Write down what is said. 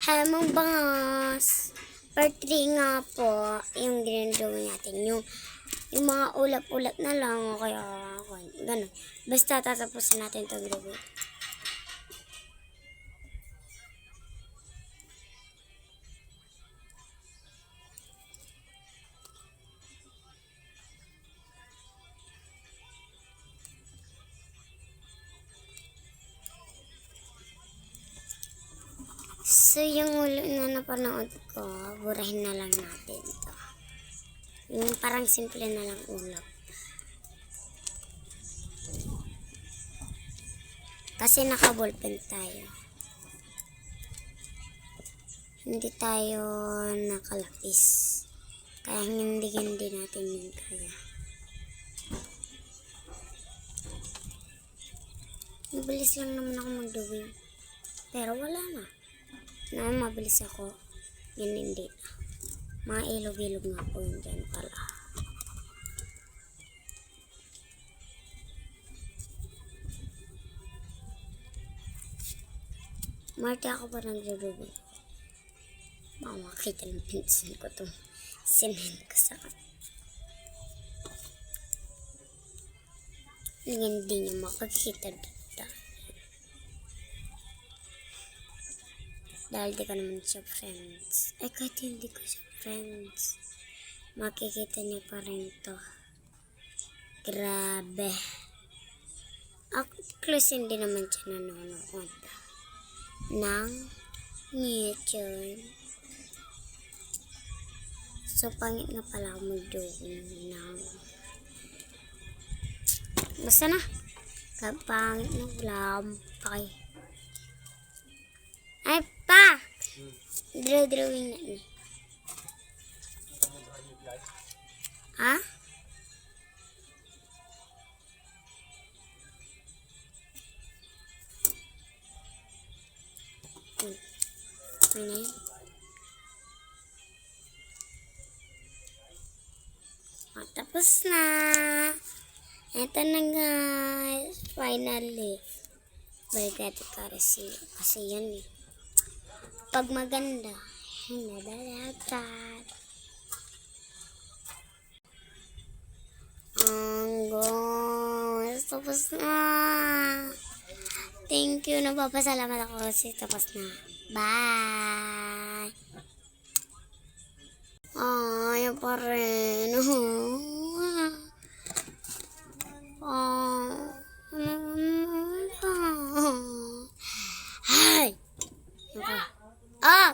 Hamong bangas. Part 3 nga po, yung ginagawa natin. Yung mga ulap-ulap na lang, o kaya, gano'n. Basta tatapusin natin ito gawin. So, yung ulo na napanood ko, burahin na lang natin ito. Yung parang simple na lang ulap. Kasi naka-ballpen tayo. Hindi tayo nakalapis. Kaya hindi natin yun kaya. Mabilis lang naman ako mag-drawing. Pero wala na. Mabilis ako. Yan hindi na. Mga ilog-ilog nga po yun dyan pala. Marte ako pa nag-drawing. Baka makakita ng pinsan ko itong cement ko sa hindi niya makakita dito. Dahil di ko naman siya friends. Kahit hindi ko siya friends, makikita niya pa rin to. Grabe. Close hindi naman siya nanonood ng YouTube. So, pangit nga pala ako mag-drawing ng basta na. Kapangit na lampay. Ay, pa! Drawing na ni. Ha? Ano yun? Tapos na. Ito na guys. Finally. Balik natin kasi yan eh. Pag maganda, nadalagat. Guys, tapos na. Thank you. Napapasalamat ako kasi tapos na. Bye!